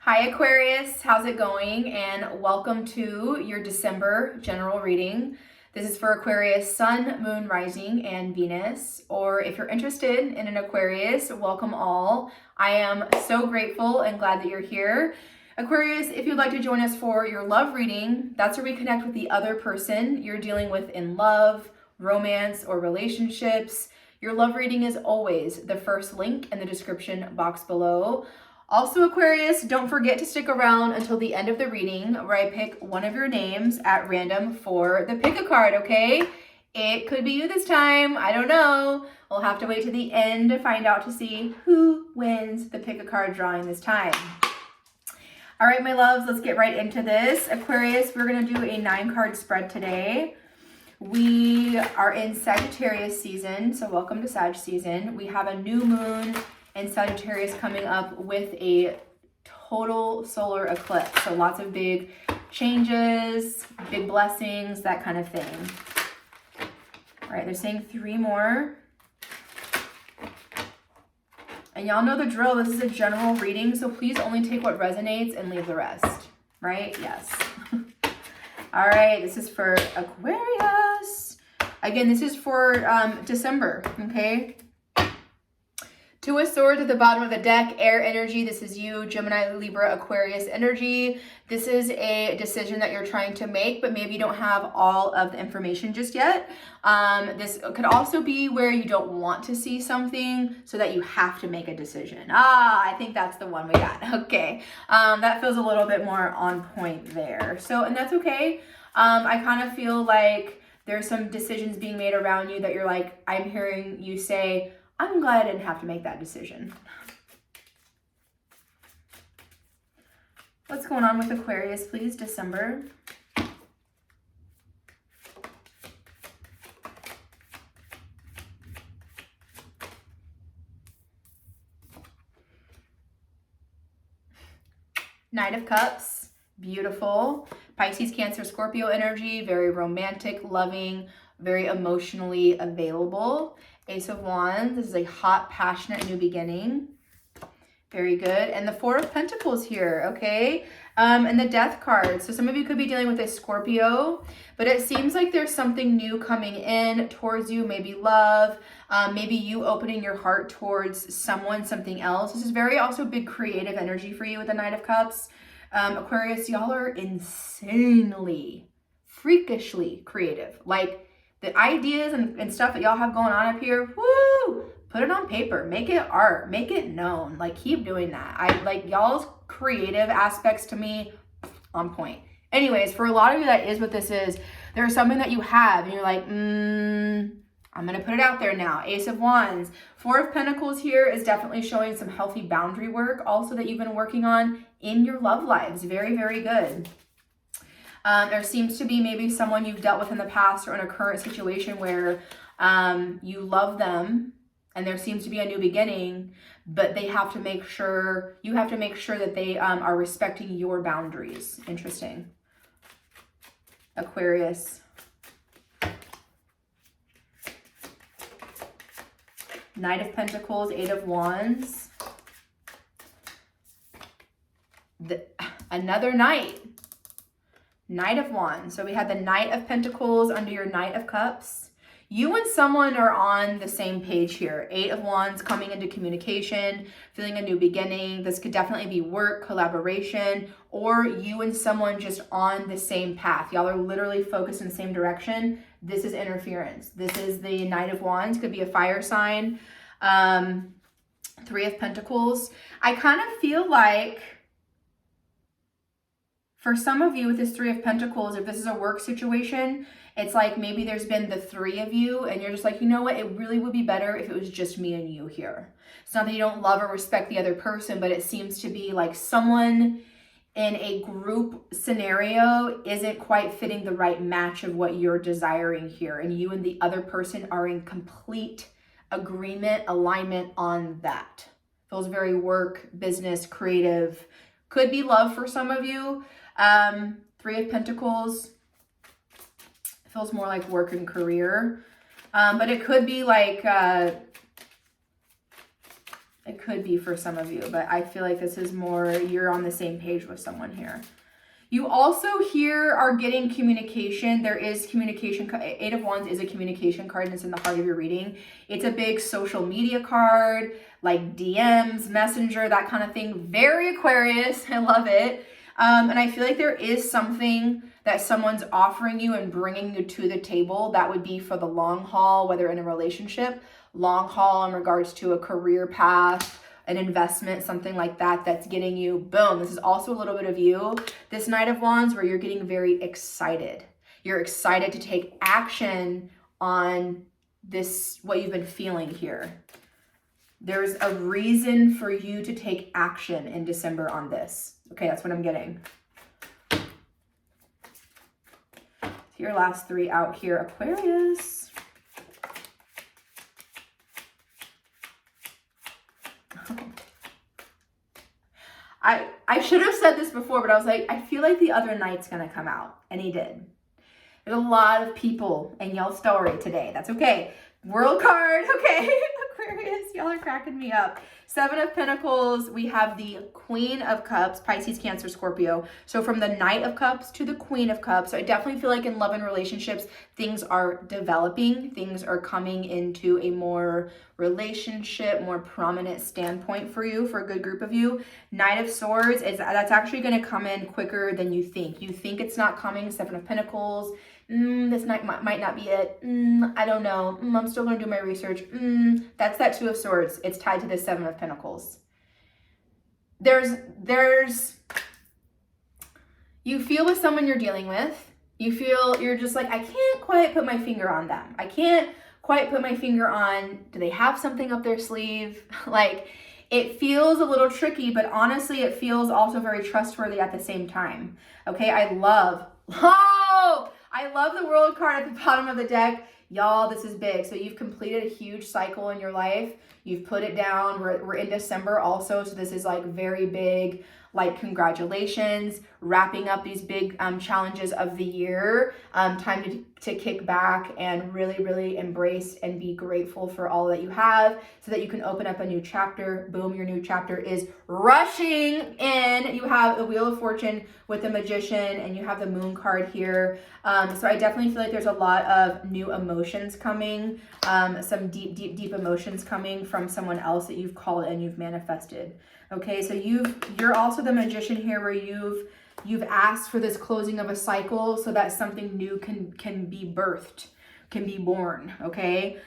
Hi Aquarius, how's it going? And welcome to your December general reading. This is for Aquarius, Sun, Moon, Rising, and Venus. Or if you're interested in an Aquarius, welcome all. I am so grateful and glad that you're here. Aquarius, if you'd like to join us for your love reading, that's where we connect with the other person you're dealing with in love, romance, or relationships. Your love reading is always the first link in the description box below. Also, Aquarius, don't forget to stick around until the end of the reading where I pick one of your names at random for the pick a card, okay? It could be you this time. I don't know. We'll have to wait to the end to find out to see who wins the pick a card drawing this time. All right, my loves, let's get right into this. Aquarius, we're going to do a 9-card spread today. We are in Sagittarius season, so welcome to Sag season. We have a new moon and Sagittarius coming up with a total solar eclipse. So lots of big changes, big blessings, that kind of thing. All right, they're saying 3 more. And y'all know the drill. This is a general reading, so please only take what resonates and leave the rest, right? Yes. All right, this is for Aquarius. Again, this is for December, okay? 2 of Swords at the bottom of the deck, air energy. This is you, Gemini, Libra, Aquarius energy. This is a decision that you're trying to make, but maybe you don't have all of the information just yet. This could also be where you don't want to see something so that you have to make a decision. I think that's the one we got. Okay. That feels a little bit more on point there. So, and that's okay. I kind of feel like there's some decisions being made around you that you're like, I'm hearing you say, I'm glad I didn't have to make that decision. What's going on with Aquarius, please, December? Knight of Cups, beautiful. Pisces, Cancer, Scorpio energy, very romantic, loving, very emotionally available. Ace of Wands, this is a hot, passionate new beginning. Very good. And the 4 of Pentacles here, okay? And the Death card. So some of you could be dealing with a Scorpio, but it seems like there's something new coming in towards you, maybe love, maybe you opening your heart towards someone, something else. This is very also big creative energy for you with the Knight of Cups. Aquarius, y'all are insanely, freakishly creative. Like, the ideas and stuff that y'all have going on up here, woo, put it on paper, make it art, make it known, like keep doing that. I like y'all's creative aspects to me on point. Anyways, for a lot of you, that is what this is. There's something that you have and you're like, I'm going to put it out there now. Ace of Wands. 4 of Pentacles here is definitely showing some healthy boundary work also that you've been working on in your love lives. Very, very good. There seems to be maybe someone you've dealt with in the past or in a current situation where you love them and there seems to be a new beginning, but they have to make sure, you have to make sure that they are respecting your boundaries. Interesting. Aquarius. Knight of Pentacles, 8 of Wands. Another Knight. Knight of Wands. So we had the Knight of Pentacles under your Knight of Cups. You and someone are on the same page here. 8 of Wands coming into communication, feeling a new beginning. This could definitely be work, collaboration, or you and someone just on the same path. Y'all are literally focused in the same direction. This is interference. This is the Knight of Wands. Could be a fire sign. 3 of Pentacles. I kind of feel like for some of you with this 3 of Pentacles, if this is a work situation, it's like maybe there's been the 3 of you and you're just like, you know what, it really would be better if it was just me and you here. It's not that you don't love or respect the other person, but it seems to be like someone in a group scenario isn't quite fitting the right match of what you're desiring here. And you and the other person are in complete agreement, alignment on that. Feels very work, business, creative. Could be love for some of you. 3 of Pentacles feels more like work and career, but it could be like It could be for some of you, but I feel like this is more, you're on the same page with someone here. You also here are getting communication. There is communication. Eight of Wands is a communication card, and it's in the heart of your reading. It's a big social media card, like DMs, Messenger, that kind of thing. Very Aquarius. I love it. And I feel like there is something that someone's offering you and bringing you to the table that would be for the long haul, whether in a relationship, long haul in regards to a career path, an investment, something like that, that's getting you, boom. This is also a little bit of you. This Knight of Wands where you're getting very excited. You're excited to take action on this, what you've been feeling here. There's a reason for you to take action in December on this. Okay, that's what I'm getting. Your last three out here, Aquarius. I should have said this before, but I was like, I feel like the other Knight's gonna come out, and he did. There's a lot of people in y'all's story today. That's okay. World card, okay. Aquarius, y'all are cracking me up. Seven of Pentacles, we have the Queen of Cups, Pisces, Cancer, Scorpio. So from the Knight of Cups to the Queen of Cups. So I definitely feel like in love and relationships, things are developing. Things are coming into a more relationship, more prominent standpoint for you, for a good group of you. Knight of Swords, that's actually going to come in quicker than you think. You think it's not coming. Seven of Pentacles. This night might not be it. I don't know. I'm still going to do my research. That's that Two of Swords. It's tied to the Seven of Pentacles. You feel with someone you're dealing with. You feel, you're just like, I can't quite put my finger on them. I can't quite put my finger on, do they have something up their sleeve? Like, it feels a little tricky, but honestly, it feels also very trustworthy at the same time. Okay, I love the World card at the bottom of the deck. Y'all, this is big. So you've completed a huge cycle in your life. You've put it down. We're in December also. So this is like very big, like congratulations, wrapping up these big challenges of the year. Time to kick back and really, really embrace and be grateful for all that you have so that you can open up a new chapter. Boom, your new chapter is rushing in. You have the Wheel of Fortune with the Magician and you have the Moon card here. So I definitely feel like there's a lot of new emotions coming, some deep emotions coming from someone else that you've called and you've manifested. Okay, so you're also the Magician here where you've asked for this closing of a cycle so that something new can be birthed, can be born, okay?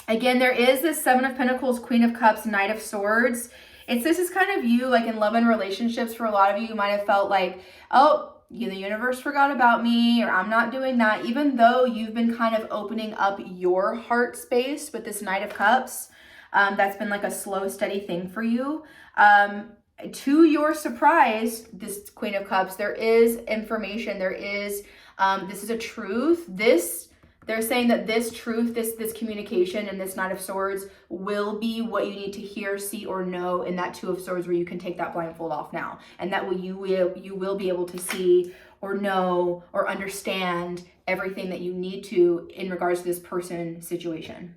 Again, there is this Seven of Pentacles, Queen of Cups, Knight of Swords. This is kind of you, like in love and relationships. For a lot of you, you might have felt like, oh, the universe forgot about me, or I'm not doing that, even though you've been kind of opening up your heart space with this Knight of Cups. That's been like a slow, steady thing for you. To your surprise, this Queen of Cups, there is information. There is, this is a truth. They're saying that this truth, this communication and this Knight of Swords will be what you need to hear, see, or know in that Two of Swords where you can take that blindfold off now. And that way you will be able to see or know or understand everything that you need to in regards to this person situation.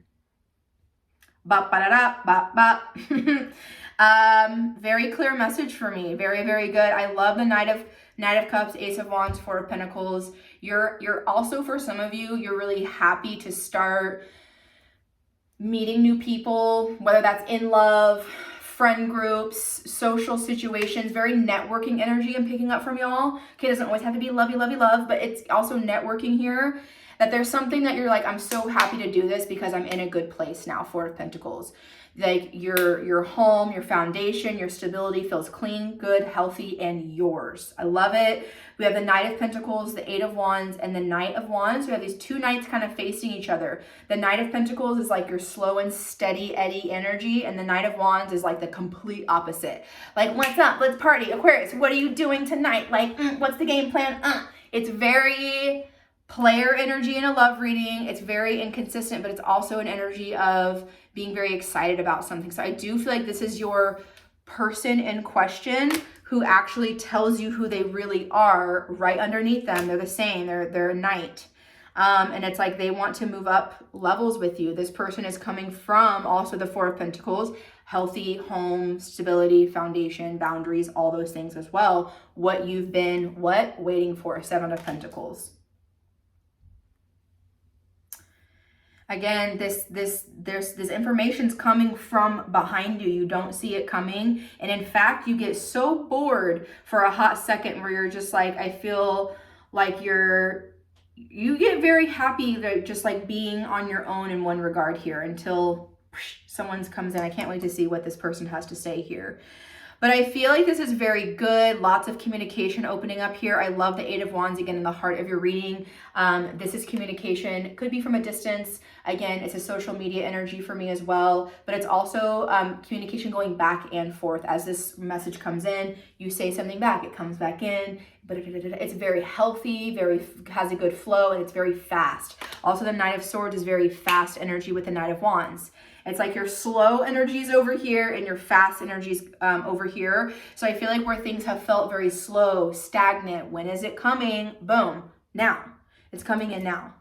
Bop, ba, da, da, bop, bop. Very clear message for me. Very, very good. I love the Knight of Cups, Ace of Wands, Four of Pentacles. You're also, for some of you, you're really happy to start meeting new people, whether that's in love, friend groups, social situations, very networking energy I'm picking up from y'all. Okay, it doesn't always have to be lovey, lovey, love, but it's also networking here. That there's something that you're like, I'm so happy to do this because I'm in a good place now, Four of Pentacles. Like your home, your foundation, your stability feels clean, good, healthy, and yours. I love it. We have the Knight of Pentacles, the Eight of Wands, and the Knight of Wands. We have these two knights kind of facing each other. The Knight of Pentacles is like your slow and steady Eddie energy, and the Knight of Wands is like the complete opposite. Like, what's up? Let's party. Aquarius, what are you doing tonight? Like, what's the game plan? It's very player energy in a love reading. It's very inconsistent, but it's also an energy of being very excited about something. So I do feel like this is your person in question who actually tells you who they really are right underneath them. They're the same. They're a knight. And it's like they want to move up levels with you. This person is coming from also the Four of Pentacles, healthy home, stability, foundation, boundaries, all those things as well. What you've been, waiting for. 7 of Pentacles. Again, this information's coming from behind you. You don't see it coming. And in fact, you get so bored for a hot second where you're just like, I feel like you get very happy that just like being on your own in one regard here until someone comes in. I can't wait to see what this person has to say here. But I feel like this is very good. Lots of communication opening up here. I love the 8 of Wands, again, in the heart of your reading. This is communication. It could be from a distance. Again, it's a social media energy for me as well. But it's also communication going back and forth. As this message comes in, you say something back. It comes back in. But it's very healthy, has a good flow, and it's very fast. Also, the Knight of Swords is very fast energy with the Knight of Wands. It's like your slow energies over here and your fast energies over here. So I feel like where things have felt very slow, stagnant, when is it coming? Boom, now. It's coming in now.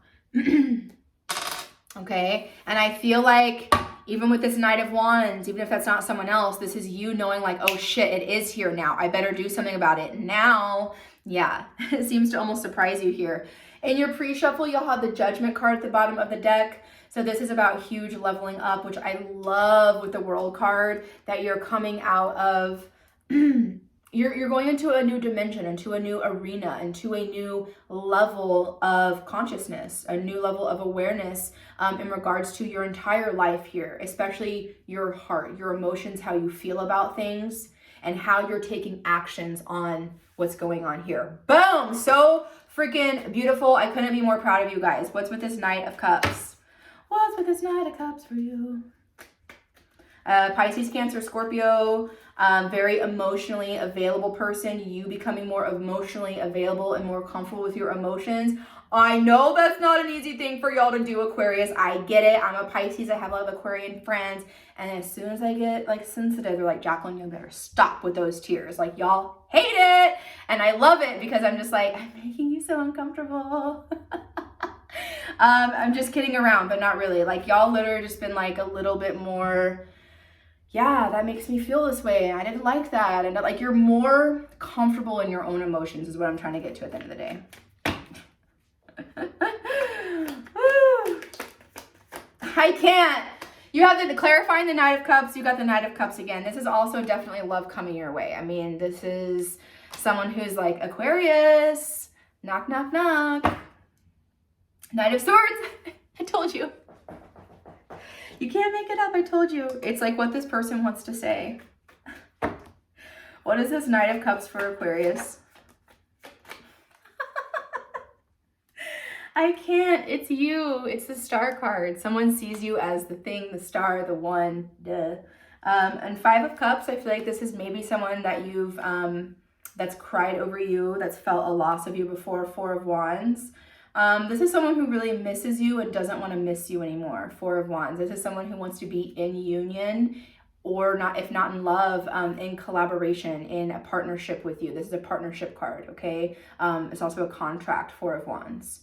Okay, and I feel like even with this Knight of Wands, even if that's not someone else, this is you knowing like, oh shit, it is here now. I better do something about it now. Yeah, it seems to almost surprise you here. In your pre-shuffle, you'll have the Judgment card at the bottom of the deck. So this is about huge leveling up, which I love with the World card, that you're coming out of, you're going into a new dimension, into a new arena, into a new level of consciousness, a new level of awareness in regards to your entire life here, especially your heart, your emotions, how you feel about things, and how you're taking actions on what's going on here. Boom! So freaking beautiful. I couldn't be more proud of you guys. What's with this Knight of Cups? What's with this Knight of Cups for you? Pisces, Cancer, Scorpio, very emotionally available person. You becoming more emotionally available and more comfortable with your emotions. I know that's not an easy thing for y'all to do, Aquarius. I get it. I'm a Pisces. I have a lot of Aquarian friends. And as soon as I get like sensitive, they're like, Jacqueline, you better stop with those tears. Like, y'all hate it. And I love it because I'm just like, I'm making you so uncomfortable. I'm just kidding around, but not really. Like, y'all literally just been like a little bit more, yeah, that makes me feel this way. I didn't like that. And like, you're more comfortable in your own emotions is what I'm trying to get to at the end of the day. I can't. You have the clarifying the Knight of Cups. You got the Knight of Cups again. This is also definitely love coming your way. I mean, this is someone who's like, Aquarius, knock, knock, knock. Knight of Swords. I told you. You can't make it up. I told you. It's like what this person wants to say. What is this Knight of Cups for Aquarius? I can't. It's you. It's the Star card. Someone sees you as the thing, the star, the one. Duh. And 5 of Cups, I feel like this is maybe someone that you've, that's cried over you, that's felt a loss of you before. 4 of Wands. This is someone who really misses you and doesn't want to miss you anymore. 4 of Wands. This is someone who wants to be in union, or not, if not in love, in collaboration, in a partnership with you. This is a partnership card, okay? It's also a contract. 4 of Wands.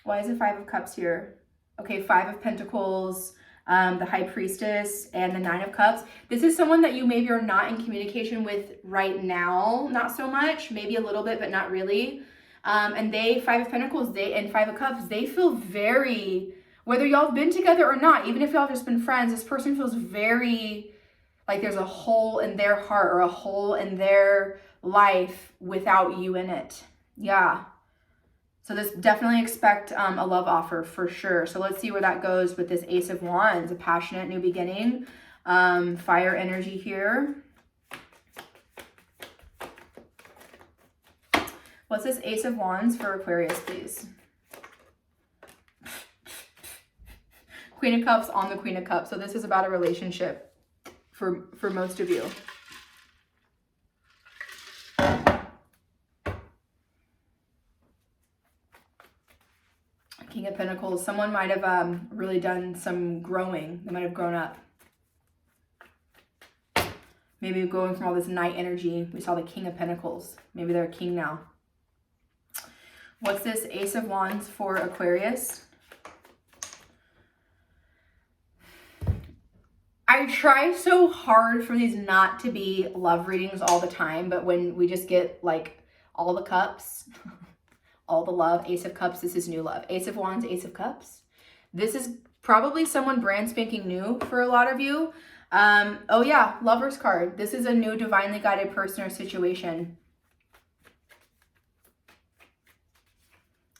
Why is it 5 of Cups here? Okay, 5 of Pentacles, the High Priestess, and the 9 of Cups. This is someone that you maybe are not in communication with right now. Not so much, maybe a little bit, but not really. And they, 5 of Pentacles, and 5 of Cups, they feel very, whether y'all have been together or not, even if y'all have just been friends, this person feels very like there's a hole in their heart or a hole in their life without you in it. Yeah. So this definitely expect a love offer for sure. So let's see where that goes with this Ace of Wands, a passionate new beginning, fire energy here. What's this Ace of Wands for Aquarius, please? Queen of Cups on the Queen of Cups. So this is about a relationship for most of you. King of Pentacles. Someone might have really done some growing. They might have grown up. Maybe going from all this night energy. We saw the King of Pentacles. Maybe they're a king now. What's this Ace of Wands for Aquarius? I try so hard for these not to be love readings all the time, but when we just get like all the cups, all the love, Ace of Cups, this is new love. Ace of Wands, Ace of Cups. This is probably someone brand spanking new for a lot of you. Oh yeah, Lover's card. This is a new divinely guided person or situation.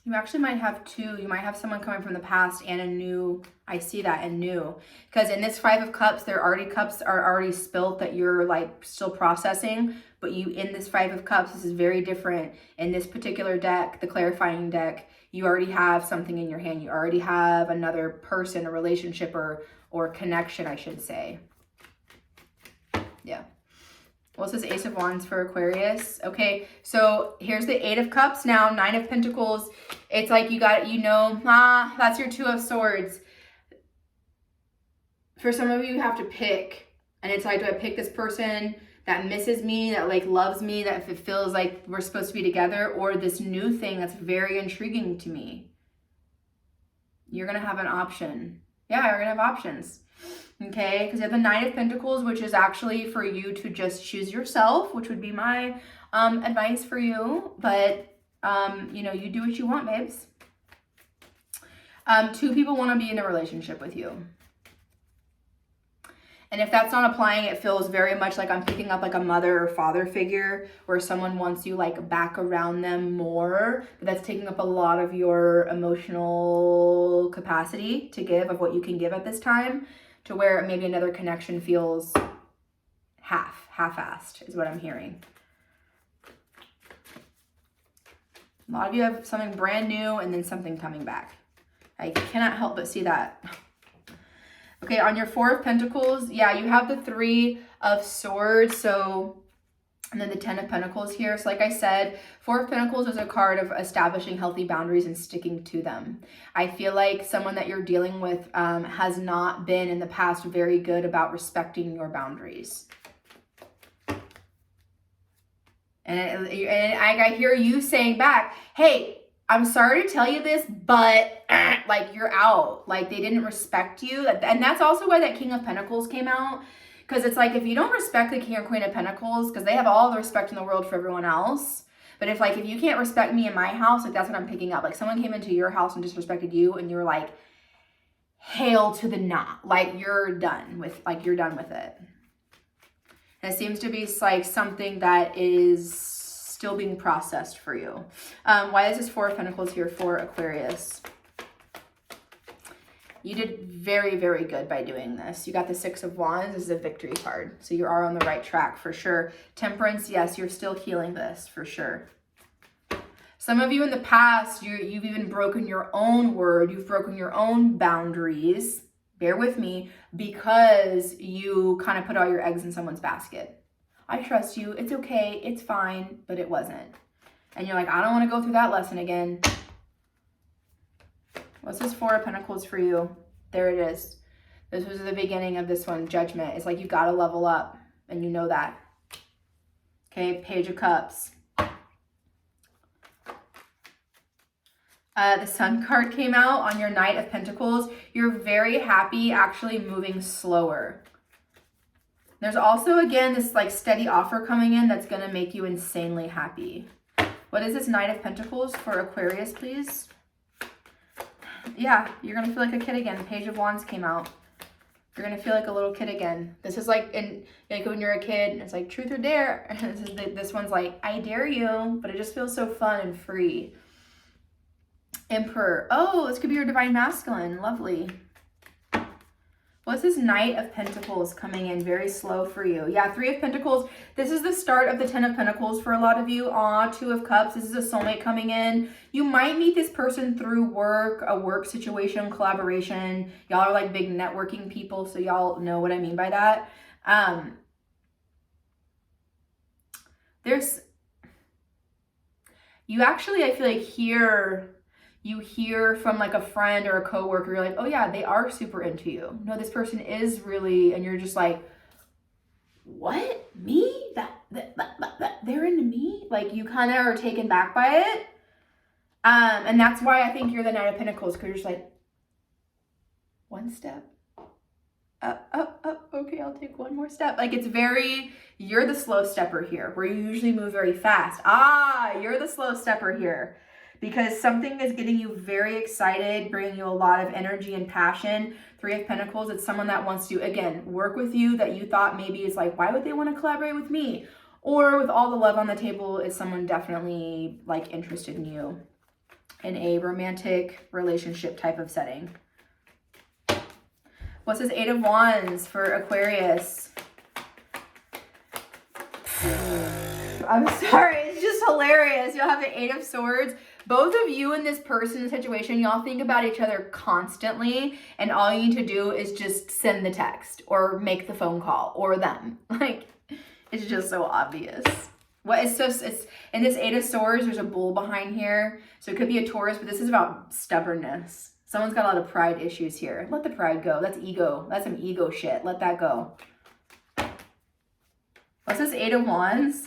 You actually might have two. You might have someone coming from the past and a new. I see that, and new. Because in this Five of Cups, cups are already spilt that you're like still processing. But you, in this Five of Cups, this is very different. In this particular deck, the clarifying deck, you already have something in your hand. You already have another person, a relationship, or connection, I should say. Yeah. What's this Ace of Wands for Aquarius? Okay, so here's the Eight of Cups now, Nine of Pentacles. It's like you got, that's your Two of Swords. For some of you, you have to pick. And it's like, do I pick this person that misses me, that like loves me, that if it feels like we're supposed to be together, or this new thing that's very intriguing to me? You're going to have an option. Yeah, you're going to have options. Okay, because you have the Nine of Pentacles, which is actually for you to just choose yourself, which would be my advice for you. But, you do what you want, babes. Two people want to be in a relationship with you. And if that's not applying, it feels very much like I'm picking up like a mother or father figure where someone wants you like back around them more. But that's taking up a lot of your emotional capacity to give, of what you can give at this time, to where maybe another connection feels half-assed is what I'm hearing. A lot of you have something brand new and then something coming back. I cannot help but see that. Okay, on your Four of Pentacles, yeah, you have the Three of Swords, and then the Ten of Pentacles here. So like I said, Four of Pentacles is a card of establishing healthy boundaries and sticking to them. I feel like someone that you're dealing with has not been in the past very good about respecting your boundaries. And I hear you saying back, hey, I'm sorry to tell you this, but like you're out. Like they didn't respect you. And that's also why that King of Pentacles came out. Because it's like, if you don't respect the King or Queen of Pentacles, because they have all the respect in the world for everyone else. But if you can't respect me in my house, like that's what I'm picking up. Like someone came into your house and disrespected you and you're like, hail to the nah. Like you're done with it. And it seems to be like something that is still being processed for you. Why is this Four of Pentacles here for Aquarius? You did very, very good by doing this. You got the Six of Wands. This is a victory card. So you are on the right track for sure. Temperance, yes, you're still healing this for sure. Some of you in the past, you've even broken your own word. You've broken your own boundaries. Bear with me, because you kind of put all your eggs in someone's basket. I trust you. It's okay. It's fine. But it wasn't. And you're like, I don't want to go through that lesson again. What's this Four of Pentacles for you? There it is. This was the beginning of this one, Judgment. It's like you got to level up, and you know that. Okay, Page of Cups. The Sun card came out on your Knight of Pentacles. You're very happy, actually moving slower. There's also, again, this like steady offer coming in that's going to make you insanely happy. What is this Knight of Pentacles for Aquarius, please? Yeah, you're going to feel like a kid again. Page of Wands came out. You're going to feel like a little kid again. This is like when you're a kid, and it's like truth or dare. This one's like, I dare you, but it just feels so fun and free. Emperor. Oh, this could be your Divine Masculine. Lovely. What's this Knight of Pentacles coming in very slow for you? Yeah, Three of Pentacles. This is the start of the Ten of Pentacles for a lot of you. Two of Cups. This is a soulmate coming in. You might meet this person through work, a work situation, collaboration. Y'all are like big networking people, so y'all know what I mean by that. You actually, I feel like you hear from like a friend or a coworker, you're like, oh yeah, they are super into you. No, this person is really, and you're just like, what? Me? They're into me? Like you kind of are taken back by it. And that's why I think you're the Knight of Pentacles, because you're just like, one step, up. Okay, I'll take one more step. Like it's very, you're the slow stepper here, where you usually move very fast. You're the slow stepper here because something is getting you very excited, bringing you a lot of energy and passion. Three of Pentacles, it's someone that wants to, again, work with you that you thought maybe is like, why would they want to collaborate with me? Or with all the love on the table, is someone definitely like interested in you in a romantic relationship type of setting. What's this Eight of Wands for Aquarius? I'm sorry, it's just hilarious. You'll have the Eight of Swords. Both of you in this person situation, y'all think about each other constantly, and all you need to do is just send the text or make the phone call or them. Like, it's just so obvious. It's in this Eight of Swords, there's a bull behind here. So it could be a Taurus, but this is about stubbornness. Someone's got a lot of pride issues here. Let the pride go. That's ego. That's some ego shit. Let that go. What's this Eight of Wands?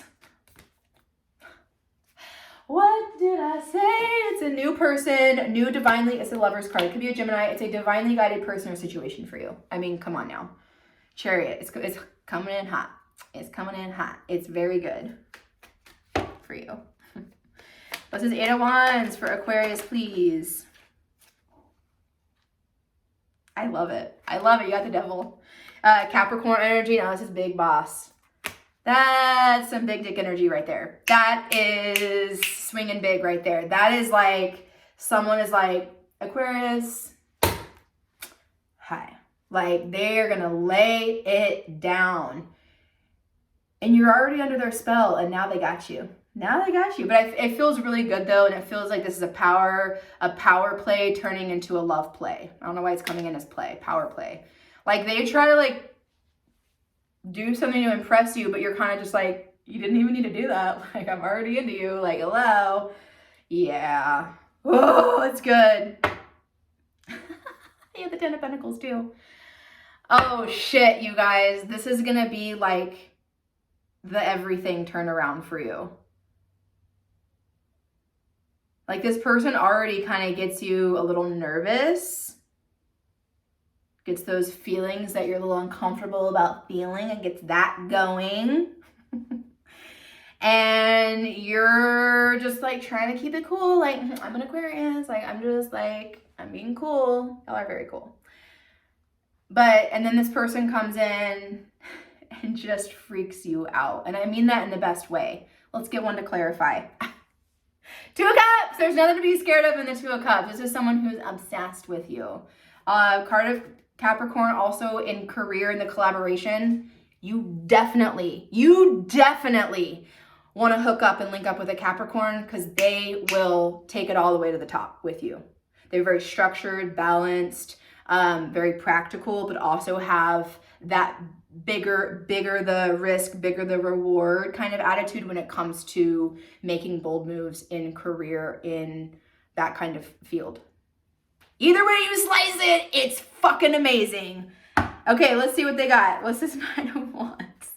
What did I say? It's a new person, new divinely, it's a Lover's card. It could be a Gemini. It's a divinely guided person or situation for you. I mean, come on now. Chariot, it's coming in hot. It's coming in hot. It's very good for you. What's this Eight of Wands for Aquarius, please? I love it. I love it. You got the Devil. Capricorn energy. Now this is big boss. That's some big dick energy right there. That is swinging big right there. That is like, someone is like, Aquarius, hi. Like, they're going to lay it down. And you're already under their spell, and now they got you. Now they got you. But it feels really good, though, and it feels like this is a power play turning into a love play. I don't know why it's coming in as play, power play. Like, they try to, like, do something to impress you, but you're kind of just like, you didn't even need to do that. Like, I'm already into you. Like, hello. Yeah. Oh, it's good. You have the Ten of Pentacles, too. Oh, shit, you guys. This is going to be, like, the everything turnaround for you. Like, this person already kind of gets you a little nervous. Gets those feelings that you're a little uncomfortable about feeling and gets that going. And you're just like trying to keep it cool. Like, I'm an Aquarius. Like, I'm just like, I'm being cool. Y'all are very cool. And then this person comes in and just freaks you out. And I mean that in the best way. Let's get one to clarify. Two of Cups. There's nothing to be scared of in the Two of Cups. This is someone who's obsessed with you. Card of Capricorn, also in career, in the collaboration, you definitely want to hook up and link up with a Capricorn because they will take it all the way to the top with you. They're very structured, balanced, very practical, but also have that bigger the risk, bigger the reward kind of attitude when it comes to making bold moves in career in that kind of field. Either way you slice it, it's fucking amazing. Okay, let's see what they got. What's this Nine of Wands?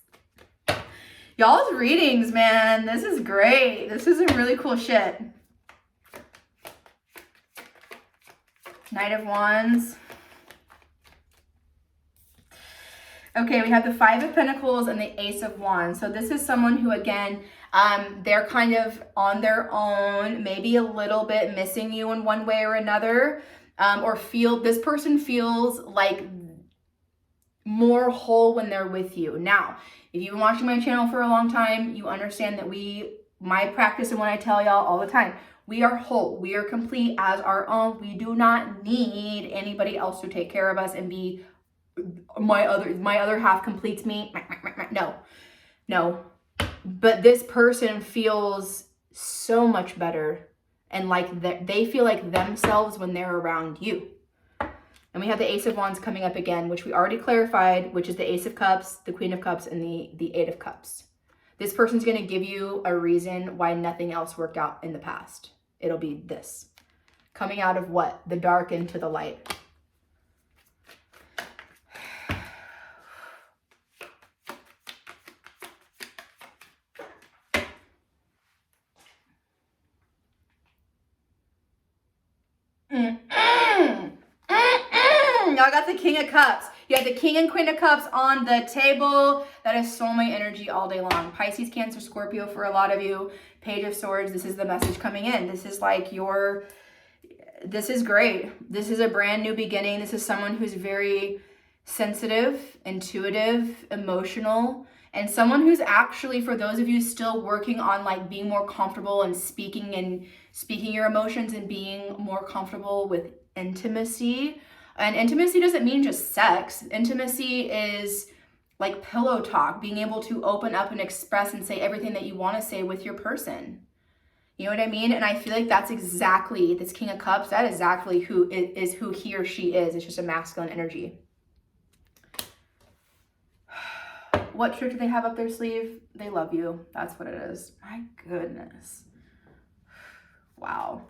Y'all's readings, man. This is great. This is some really cool shit. Knight of Wands. Okay, we have the Five of Pentacles and the Ace of Wands. So this is someone who, again, they're kind of on their own, maybe a little bit missing you in one way or another. This person feels like more whole when they're with you. Now, if you've been watching my channel for a long time, you understand that my practice and what I tell y'all all the time, we are whole, we are complete as our own. We do not need anybody else to take care of us and be my other half completes me. No. But this person feels so much better. And like they feel like themselves when they're around you. And we have the Ace of Wands coming up again, which we already clarified, which is the Ace of Cups, the Queen of Cups, and the Eight of Cups. This person's going to give you a reason why nothing else worked out in the past. It'll be this. Coming out of what? The dark into the light. Y'all got the King of Cups. You have the King and Queen of Cups on the table. That is soulmate energy all day long. Pisces, Cancer, Scorpio for a lot of you. Page of Swords, this is the message coming in. This is like this is great. This is a brand new beginning. This is someone who's very sensitive, intuitive, emotional, and someone who's actually, for those of you still working on like being more comfortable and speaking your emotions and being more comfortable with intimacy. And intimacy doesn't mean just sex. Intimacy is like pillow talk, being able to open up and express and say everything that you want to say with your person. You know what I mean? And I feel like that's exactly, this King of Cups, that is exactly who he or she is. It's just a masculine energy. What trick do they have up their sleeve? They love you. That's what it is. My goodness. Wow.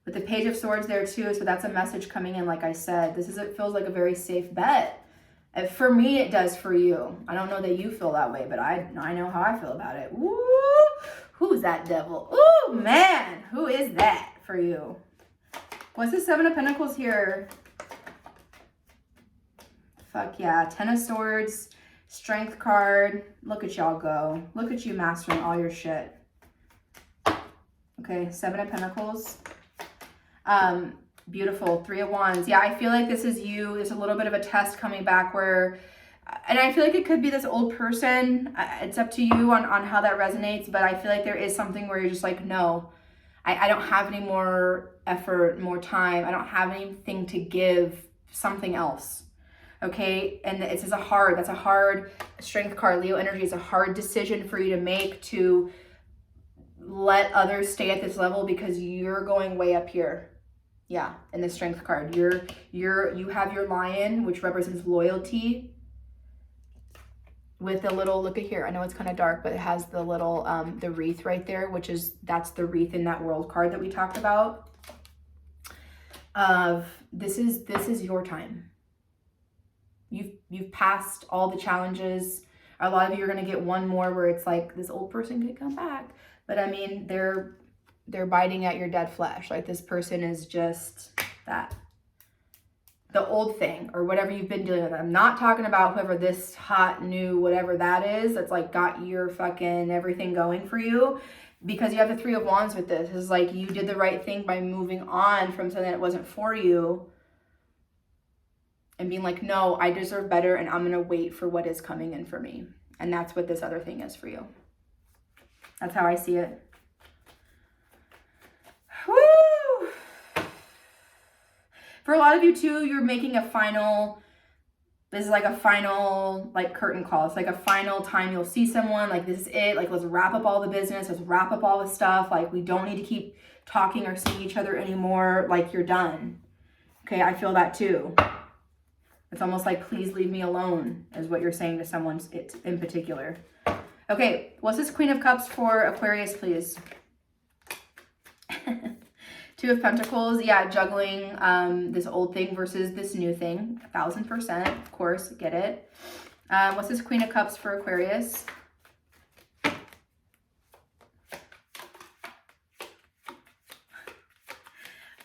With the Page of Swords there too, so that's a message coming in. Like I said, it feels like a very safe bet. And for me, it does for you. I don't know that you feel that way, but I know how I feel about it. Woo! Who's that devil? Ooh, man. Who is that for you? What's the Seven of Pentacles here? Fuck yeah. Ten of Swords. Strength card. Look at y'all go. Look at you mastering all your shit. Okay, Seven of Pentacles. Beautiful. Three of Wands. Yeah, I feel like this is you. There's a little bit of a test coming back where, and I feel like it could be this old person. It's up to you on how that resonates, but I feel like there is something where you're just like, no, I don't have any more effort, more time. I don't have anything to give, something else. Okay, and that's a hard strength card. Leo energy is a hard decision for you to make, to let others stay at this level because you're going way up here. Yeah, in the strength card, you have your lion, which represents loyalty, with the little, look at here, I know it's kind of dark, but it has the little the wreath right there, that's the wreath in that world card that we talked about. This is your time. You've passed all the challenges. A lot of you are going to get one more where it's like this old person could come back, but I mean they're biting at your dead flesh. Like this person is just that, the old thing or whatever you've been dealing with. I'm not talking about whoever this hot new whatever that is that's like got your fucking everything going for you, because you have the Three of Wands with this. It's like you did the right thing by moving on from something that wasn't for you and being like, no, I deserve better and I'm gonna wait for what is coming in for me. And that's what this other thing is for you. That's how I see it. Woo! For a lot of you too, you're making a final, this is like a final like curtain call. It's like a final time you'll see someone, like this is it, like let's wrap up all the business, let's wrap up all the stuff, like we don't need to keep talking or seeing each other anymore, like you're done. Okay, I feel that too. It's almost like, please leave me alone, is what you're saying to someone in particular. Okay, what's this Queen of Cups for Aquarius, please? Two of Pentacles, yeah, juggling this old thing versus this new thing, 1000%, of course, get it. What's this Queen of Cups for Aquarius?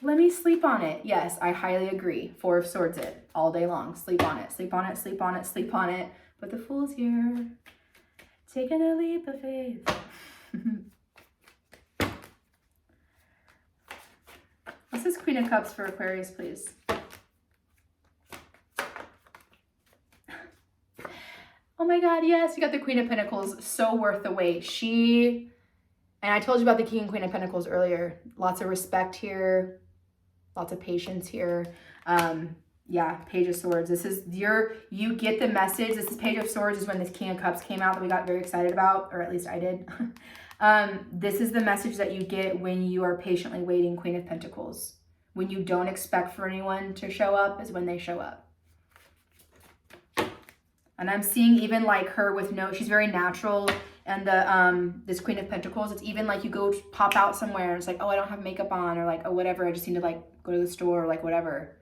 Let me sleep on it. Yes, I highly agree. Four of Swords it all day long. Sleep on it, sleep on it, sleep on it, sleep on it. But the Fool's here, taking a leap of faith. What's this Queen of Cups for Aquarius, please? Oh my God, yes, you got the Queen of Pentacles. So worth the wait. And I told you about the King and Queen of Pentacles earlier. Lots of respect here. Lots of patience here. Yeah, Page of Swords. This is you get the message. This is Page of Swords is when this King of Cups came out that we got very excited about, or at least I did. This is the message that you get when you are patiently waiting, Queen of Pentacles. When you don't expect for anyone to show up is when they show up. And I'm seeing even like her with she's very natural. And this Queen of Pentacles, it's even like you go pop out somewhere and it's like, oh, I don't have makeup on, or like, oh, whatever, I just need to like go to the store, or like whatever.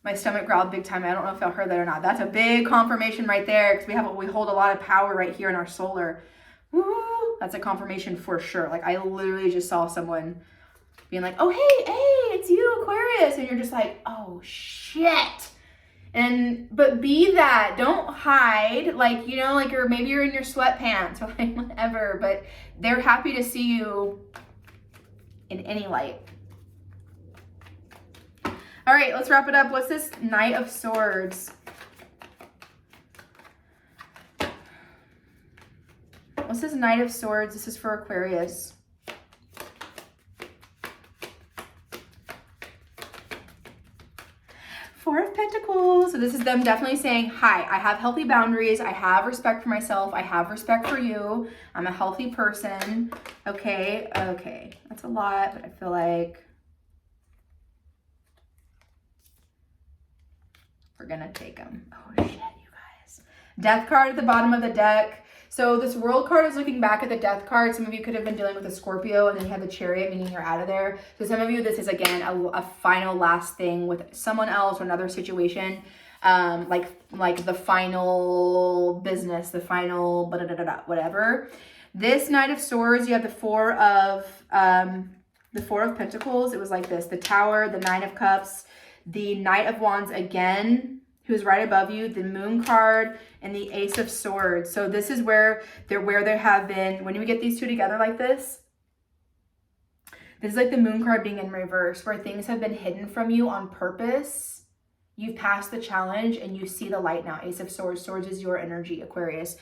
My stomach growled big time. I don't know if y'all heard that or not. That's a big confirmation right there, because we hold a lot of power right here in our solar. Woo! That's a confirmation for sure. Like I literally just saw someone being like, oh, hey, it's you, Aquarius. And you're just like, oh, shit. But be that, don't hide, like, you know, like maybe you're in your sweatpants or like whatever, but they're happy to see you in any light. All right, let's wrap it up. What's this Knight of Swords? What's this Knight of Swords? This is for Aquarius. Four of Pentacles. So this is them definitely saying, hi, I have healthy boundaries. I have respect for myself. I have respect for you. I'm a healthy person. Okay. That's a lot, but I feel like we're going to take them. Oh, shit, you guys. Death card at the bottom of the deck. So this World card is looking back at the Death card. Some of you could have been dealing with a Scorpio, and then you have the Chariot, meaning you're out of there. So some of you, this is, again, a final last thing with someone else or another situation. Like the final business, the final whatever. This Knight of Swords, you have the Four of Pentacles. It was like this. The Tower, the Nine of Cups, the Knight of Wands again, who's right above you, the Moon card, and the Ace of Swords. So this is where there have been, when you get these two together like this is like the Moon card being in reverse, where things have been hidden from you on purpose. You've passed the challenge and you see the light now. Ace of Swords. Swords is your energy, Aquarius.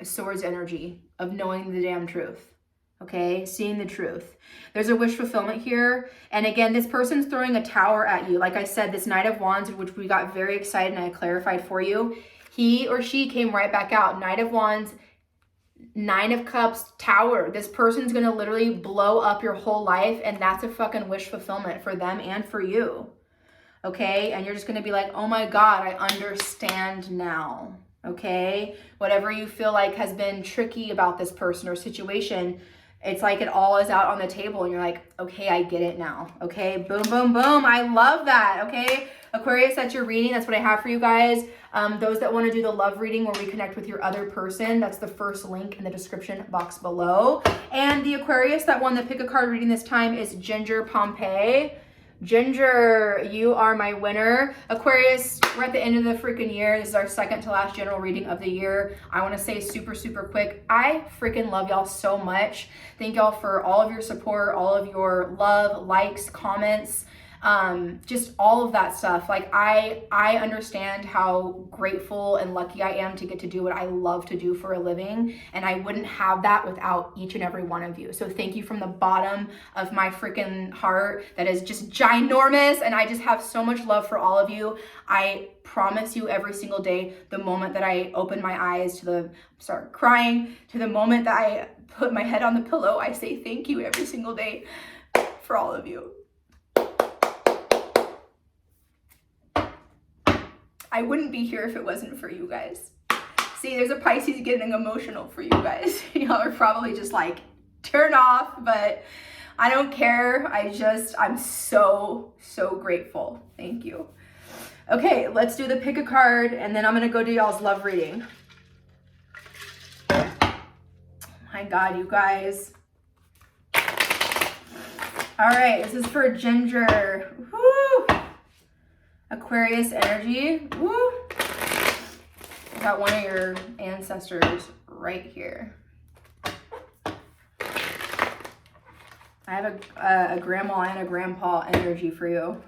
Swords energy of knowing the damn truth. Okay, seeing the truth. There's a wish fulfillment here. And again, this person's throwing a tower at you. Like I said, this Knight of Wands, which we got very excited and I clarified for you, he or she came right back out. Knight of Wands, Nine of Cups, Tower. This person's going to literally blow up your whole life, and that's a fucking wish fulfillment for them and for you. Okay, and you're just going to be like, oh my God, I understand now. Okay, whatever you feel like has been tricky about this person or situation, it's like it all is out on the table and you're like, okay, I get it now. Okay, boom, boom, boom. I love that. Okay, Aquarius, that's your reading. That's what I have for you guys. Those that want to do the love reading where we connect with your other person, that's the first link in the description box below. And the Aquarius that won the pick a card reading this time is Ginger Pompey. Ginger, you are my winner. Aquarius, we're at the end of the freaking year. This is our second to last general reading of the year. I want to say super, super quick, I freaking love y'all so much. Thank y'all for all of your support, all of your love, likes, comments, just all of that stuff. Like I understand how grateful and lucky I am to get to do what I love to do for a living, and I wouldn't have that without each and every one of you. So thank you from the bottom of my freaking heart that is just ginormous, and I just have so much love for all of you. I promise you every single day, the moment that I open my eyes start crying, to the moment that I put my head on the pillow, I say thank you every single day for all of you. I wouldn't be here if it wasn't for you guys. See, there's a Pisces getting emotional for you guys. Y'all are probably just like, turn off, but I don't care. I'm so, so grateful. Thank you. Okay, let's do the pick a card, and then I'm going to go do y'all's love reading. My God, you guys. All right, this is for Ginger. Woo! Aquarius energy. Woo! Got one of your ancestors right here. I have a grandma and a grandpa energy for you.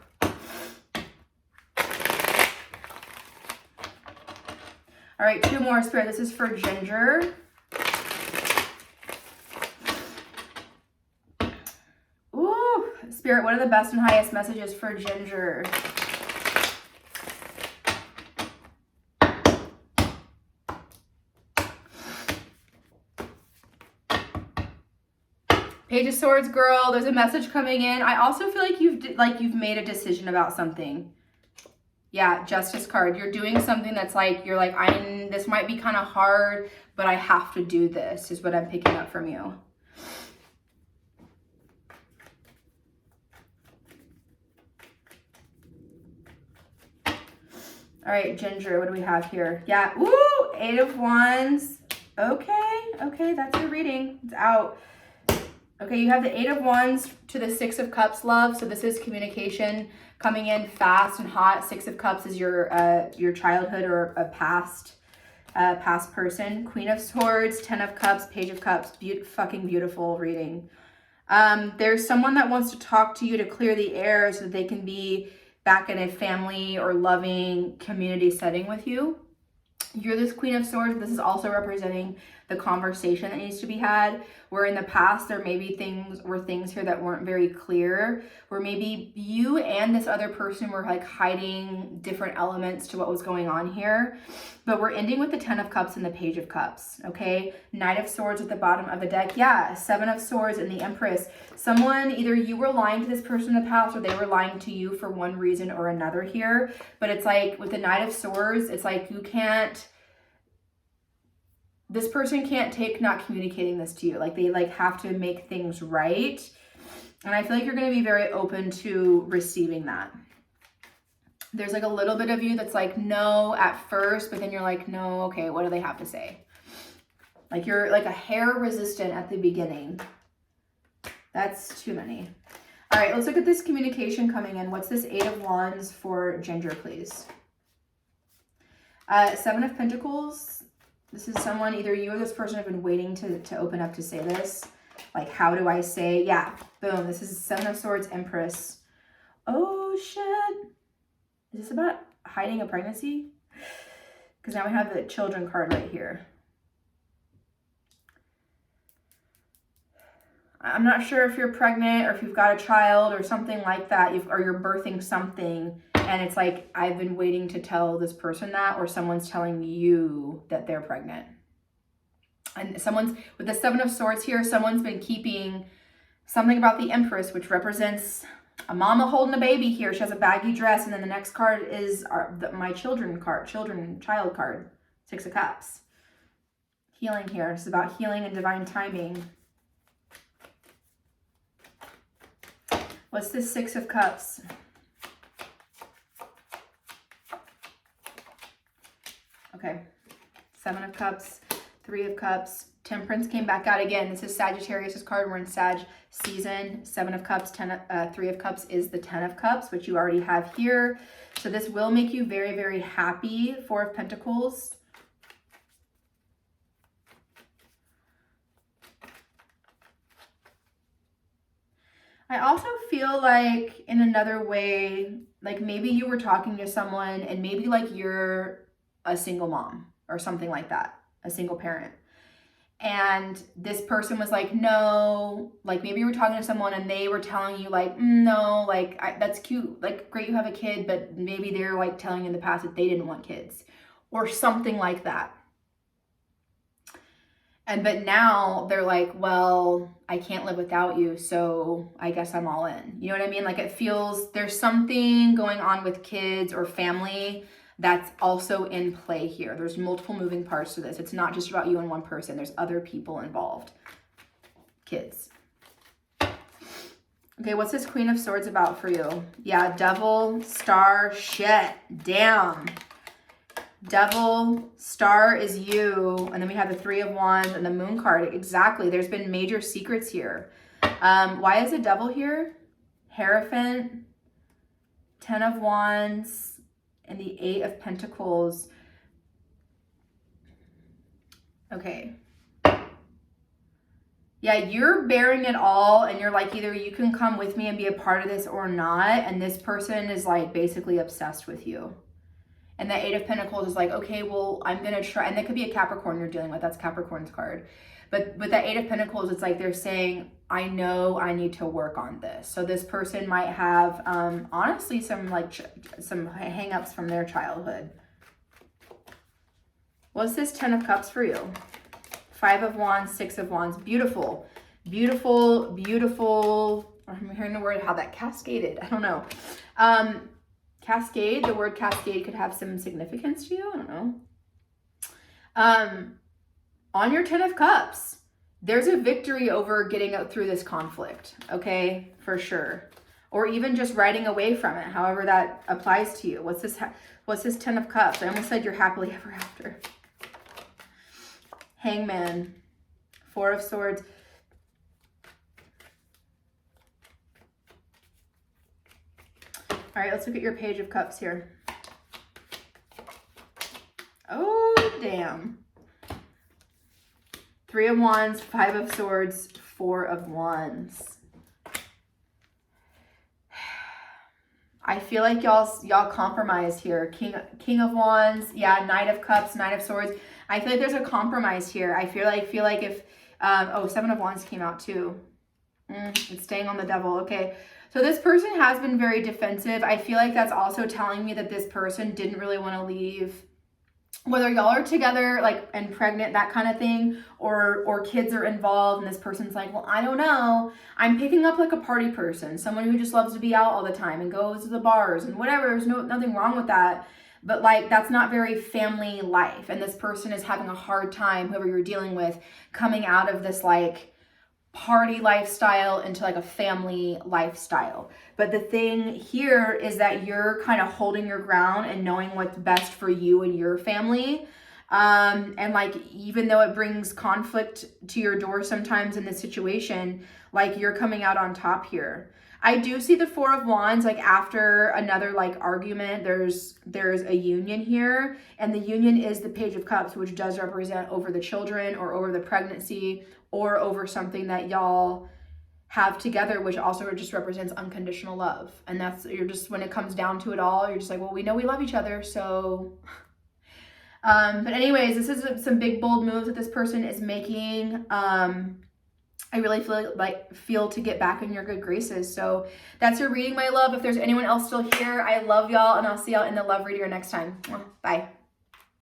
All right, two more, Spirit. This is for Ginger. Ooh, Spirit, what are the best and highest messages for Ginger? Page of Swords, girl, there's a message coming in. I also feel like you've made a decision about something. Yeah, Justice card. You're doing something that's like, you're like, this might be kind of hard, but I have to do this, is what I'm picking up from you. All right, Ginger, what do we have here? Yeah, woo, 8 of Wands. Okay, that's your reading. It's out. Okay, you have the 8 of Wands to the 6 of Cups, love. So this is communication coming in fast and hot. 6 of Cups is your childhood or a past person. Queen of Swords, 10 of Cups, Page of Cups. Fucking beautiful reading. There's someone that wants to talk to you to clear the air so that they can be back in a family or loving community setting with you. You're this Queen of Swords. This is also representing the conversation that needs to be had, where in the past there may be things here that weren't very clear, where maybe you and this other person were like hiding different elements to what was going on here. But we're ending with the 10 of Cups and the Page of Cups, okay? Knight of Swords at the bottom of the deck. Yeah, 7 of Swords and the Empress. Someone, either you were lying to this person in the past or they were lying to you for one reason or another here. But it's like with the Knight of Swords, it's like you can't, this person can't take not communicating this to you. Like they like have to make things right. And I feel like you're going to be very open to receiving that. There's like a little bit of you that's like, no at first, but then you're like, no, okay, what do they have to say? Like you're like a hair resistant at the beginning. That's too many. All right, let's look at this communication coming in. What's this 8 of Wands for Ginger, please? 7 of Pentacles. This is someone, either you or this person have been waiting to open up to say this. Like, how do I say? Yeah, boom. This is 7 of Swords, Empress. Oh, shit. Is this about hiding a pregnancy? Because now we have the children card right here. I'm not sure if you're pregnant or if you've got a child or something like that, or you're birthing something. And it's like, I've been waiting to tell this person that, or someone's telling you that they're pregnant. And someone's, with the 7 of Swords here, someone's been keeping something about the Empress, which represents a mama holding a baby here. She has a baggy dress. And then the next card is my child card, 6 of Cups. Healing here. It's about healing and divine timing. What's this 6 of Cups? Okay, 7 of Cups, 3 of Cups, Temperance came back out again. This is Sagittarius' card. We're in Sag season. 7 of Cups, 3 of Cups is the 10 of Cups, which you already have here. So this will make you very, very happy. 4 of Pentacles. I also feel like in another way, like maybe you were talking to someone and maybe like you're a single mom or something like that, a single parent. And this person was like, no, like maybe you were talking to someone and they were telling you like, no, like that's cute. Like great, you have a kid, but maybe they're like telling you in the past that they didn't want kids or something like that. But now they're like, well, I can't live without you, so I guess I'm all in. You know what I mean? Like it feels, there's something going on with kids or family that's also in play here. There's multiple moving parts to this. It's not just about you and one person. There's other people involved. Kids. Okay, what's this Queen of Swords about for you? Yeah, Devil, Star, shit, damn. Devil, Star is you, and then we have the 3 of Wands and the Moon card. Exactly. There's been major secrets here. Why is the Devil here? Hierophant, 10 of Wands, and the 8 of Pentacles. Okay. Yeah, you're bearing it all, and you're like, either you can come with me and be a part of this or not, and this person is like basically obsessed with you. And the 8 of Pentacles is like, okay, well, I'm going to try. And that could be a Capricorn you're dealing with. That's Capricorn's card. But with that 8 of Pentacles, it's like they're saying, I know I need to work on this. So this person might have, honestly, some hang-ups from their childhood. What's this 10 of Cups for you? 5 of Wands, 6 of Wands. Beautiful. Beautiful, beautiful. I'm hearing the word, how that cascaded. I don't know. Cascade, the word cascade could have some significance to you. I don't know. On your 10 of Cups, there's a victory over getting out through this conflict, okay? For sure. Or even just riding away from it, however that applies to you. What's this 10 of Cups? I almost said you're happily ever after. Hangman, 4 of Swords. All right, let's look at your Page of Cups here. Oh, damn. 3 of Wands, 5 of Swords, 4 of Wands. I feel like y'all compromised here. King of Wands, yeah, Knight of Cups, Knight of Swords. I feel like there's a compromise here. I feel like if, oh, 7 of Wands came out too. It's staying on the Devil. Okay, so this person has been very defensive. I feel like that's also telling me that this person didn't really want to leave. Whether y'all are together, like, and pregnant, that kind of thing, or kids are involved, and this person's like, well, I don't know. I'm picking up like a party person, someone who just loves to be out all the time and goes to the bars and whatever. There's nothing wrong with that. But like, that's not very family life. And this person is having a hard time, whoever you're dealing with, coming out of this like party lifestyle into like a family lifestyle. But the thing here is that you're kind of holding your ground and knowing what's best for you and your family. And like, even though it brings conflict to your door sometimes in this situation, like, you're coming out on top here. I do see the 4 of Wands, like, after another like argument, there's a union here, and the union is the Page of Cups, which does represent over the children or over the pregnancy or over something that y'all have together, which also just represents unconditional love. And that's, you're just, when it comes down to it all, you're just like, well, we know we love each other, so but anyways, this is some big bold moves that this person is making. I really feel to get back in your good graces. So that's your reading, my love. If there's anyone else still here, I love y'all, and I'll see y'all in the love reader next time. Bye.